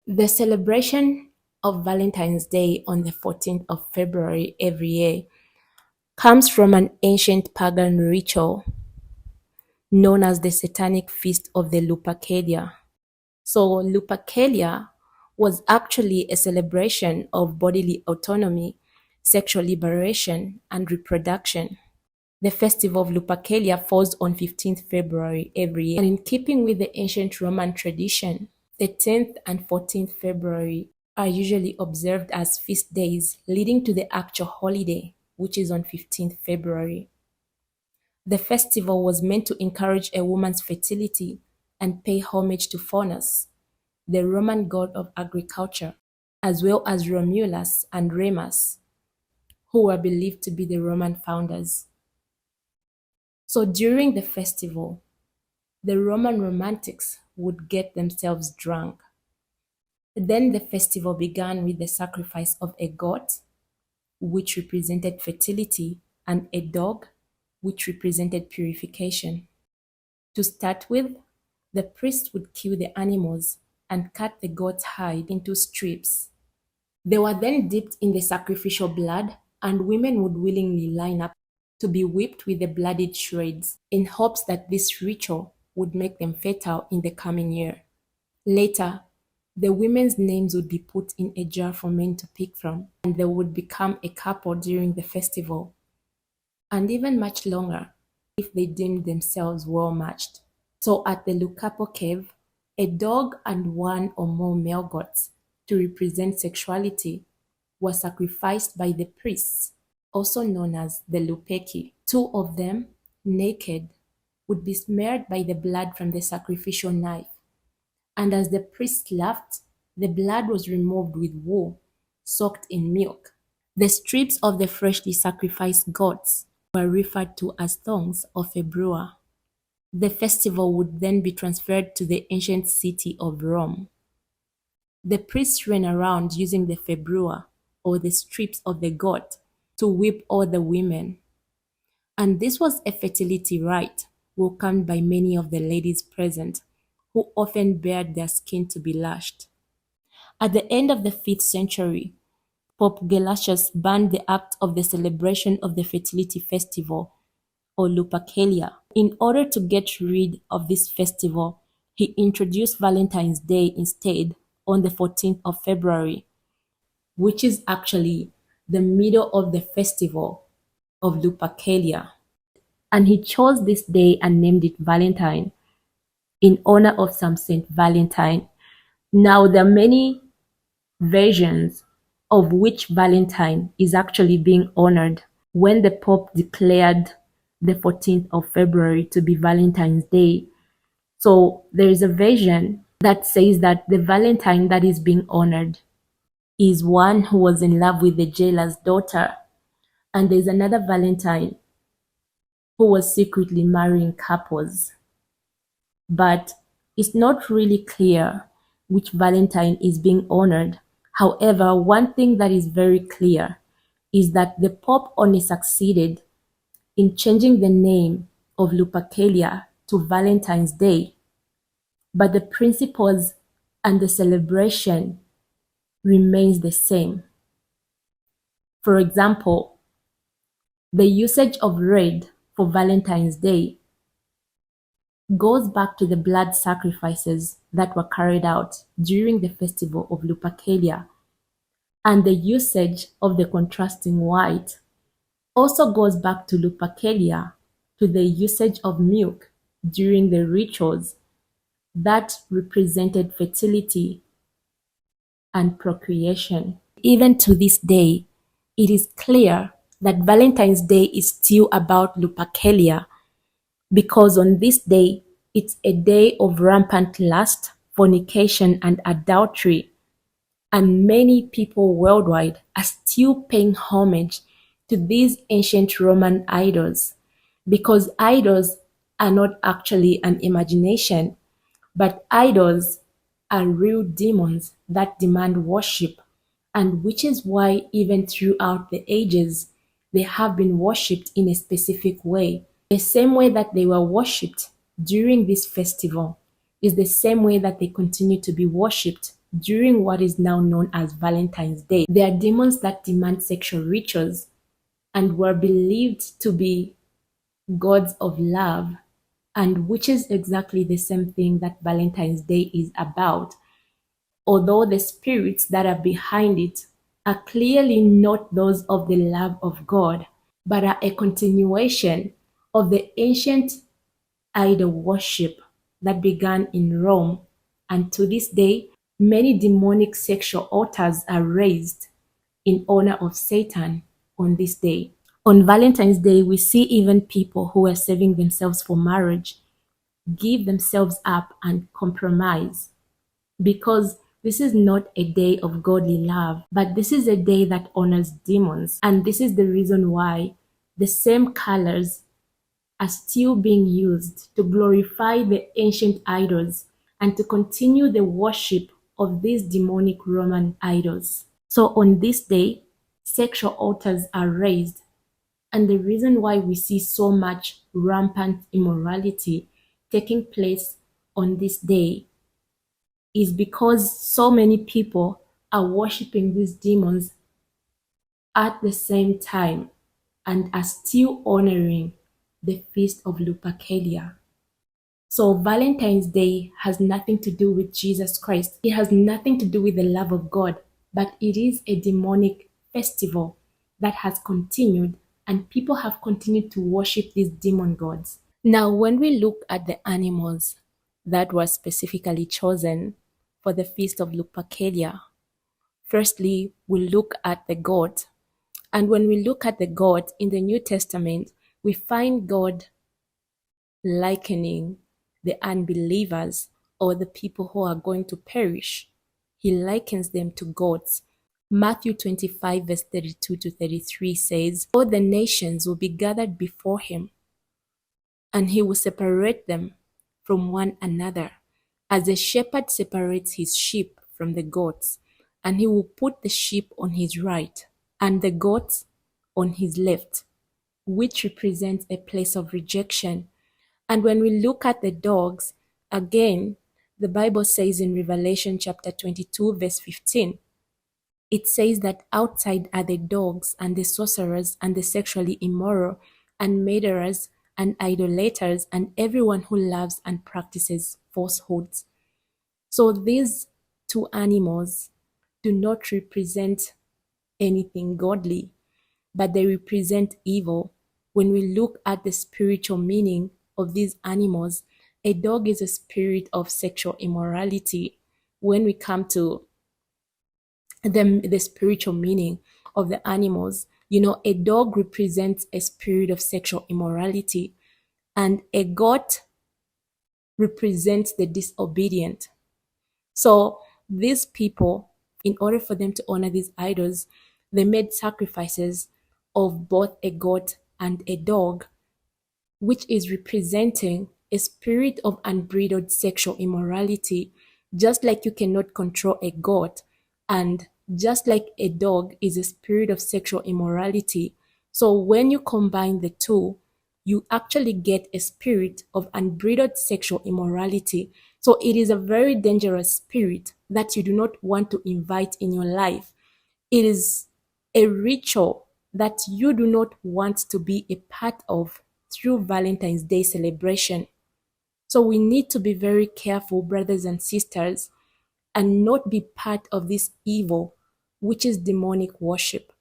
The celebration of Valentine's Day on the 14th of February every year comes from an ancient pagan ritual known as the Satanic Feast of the Lupercalia. So, Lupercalia was actually a celebration of bodily autonomy, sexual liberation, and reproduction. The festival of Lupercalia falls on 15th February every year, and in keeping with the ancient Roman tradition, the 10th and 14th February are usually observed as feast days leading to the actual holiday, which is on 15th February. The festival was meant to encourage a woman's fertility and pay homage to Faunus, the Roman god of agriculture, as well as Romulus and Remus, who were believed to be the Roman founders. So during the festival, the Roman romantics would get themselves drunk. Then the festival began with the sacrifice of a goat, which represented fertility, and a dog, which represented purification. To start with, the priest would kill the animals and cut the goat's hide into strips. They were then dipped in the sacrificial blood, and women would willingly line up to be whipped with the bloodied shreds in hopes that this ritual would make them fertile in the coming year. Later, the women's names would be put in a jar for men to pick from, and they would become a couple during the festival, and even much longer if they deemed themselves well matched. So at the Lucapo cave, a dog and one or more male goats to represent sexuality were sacrificed by the priests, also known as the Lupeki. Two of them, naked, would be smeared by the blood from the sacrificial knife, and as the priest laughed, the blood was removed with wool soaked in milk. The strips of the freshly sacrificed goats were referred to as thongs of a brewer. The festival would then be transferred to the ancient city of Rome. The priests ran around using the februa, or the strips of the goat, to whip all the women. And this was a fertility rite welcomed by many of the ladies present, who often bared their skin to be lashed. At the end of the 5th century, Pope Gelasius banned the act of the celebration of the fertility festival, or Lupercalia. In order to get rid of this festival, he introduced Valentine's Day instead on the 14th of February, which is actually the middle of the festival of Lupercalia. And he chose this day and named it Valentine in honor of some Saint Valentine. Now, there are many versions of which Valentine is actually being honored when the Pope declared the 14th of February to be Valentine's Day. So there is a version that says that the Valentine that is being honored is one who was in love with the jailer's daughter, and there's another Valentine who was secretly marrying couples. But it's not really clear which Valentine is being honored. However, one thing that is very clear is that the Pope only succeeded in changing the name of Lupercalia to Valentine's Day, but the principles and the celebration remains the same. For example, the usage of red for Valentine's Day goes back to the blood sacrifices that were carried out during the festival of Lupercalia, and the usage of the contrasting white also goes back to Lupercalia, to the usage of milk during the rituals that represented fertility and procreation. Even to this day, it is clear that Valentine's Day is still about Lupercalia, because on this day, it's a day of rampant lust, fornication, and adultery. And many people worldwide are still paying homage to these ancient Roman idols, because idols are not actually an imagination, but idols are real demons that demand worship, and which is why even throughout the ages, they have been worshipped in a specific way. The same way that they were worshipped during this festival is the same way that they continue to be worshipped during what is now known as Valentine's Day. They are demons that demand sexual rituals and were believed to be gods of love, and which is exactly the same thing that Valentine's Day is about. Although the spirits that are behind it are clearly not those of the love of God, but are a continuation of the ancient idol worship that began in Rome. And to this day, many demonic sexual altars are raised in honor of Satan on this day. On Valentine's Day, we see even people who are saving themselves for marriage give themselves up and compromise, because this is not a day of godly love, but this is a day that honors demons. And this is the reason why the same colors are still being used to glorify the ancient idols and to continue the worship of these demonic Roman idols. So on this day, sexual altars are raised, and the reason why we see so much rampant immorality taking place on this day is because so many people are worshiping these demons at the same time and are still honoring the feast of Lupercalia. So Valentine's Day has nothing to do with Jesus Christ. It has nothing to do with the love of God, but it is a demonic festival that has continued, and people have continued to worship these demon gods. Now, when we look at the animals that were specifically chosen for the feast of Lupercalia, firstly, we look at the goat. And when we look at the goat in the New Testament, we find God likening the unbelievers or the people who are going to perish. He likens them to goats. Matthew 25, verse 32 to 33 says, "All the nations will be gathered before him, and he will separate them from one another, as a shepherd separates his sheep from the goats, and he will put the sheep on his right and the goats on his left," which represents a place of rejection. And when we look at the dogs, again, the Bible says in Revelation chapter 22, verse 15, it says that outside are the dogs and the sorcerers and the sexually immoral and murderers and idolaters and everyone who loves and practices falsehoods. So these two animals do not represent anything godly, but they represent evil. When we look at the spiritual meaning of these animals, a dog is a spirit of sexual immorality. When we come to the spiritual meaning of the animals, a dog represents a spirit of sexual immorality, and a goat represents the disobedient. So these people, in order for them to honor these idols, they made sacrifices of both a goat and a dog, which is representing a spirit of unbridled sexual immorality. Just like you cannot control a goat, and just like a dog is a spirit of sexual immorality. So when you combine the two, you actually get a spirit of unbridled sexual immorality. So it is a very dangerous spirit that you do not want to invite in your life. It is a ritual that you do not want to be a part of through Valentine's Day celebration. So we need to be very careful, brothers and sisters, and not be part of this evil, which is demonic worship.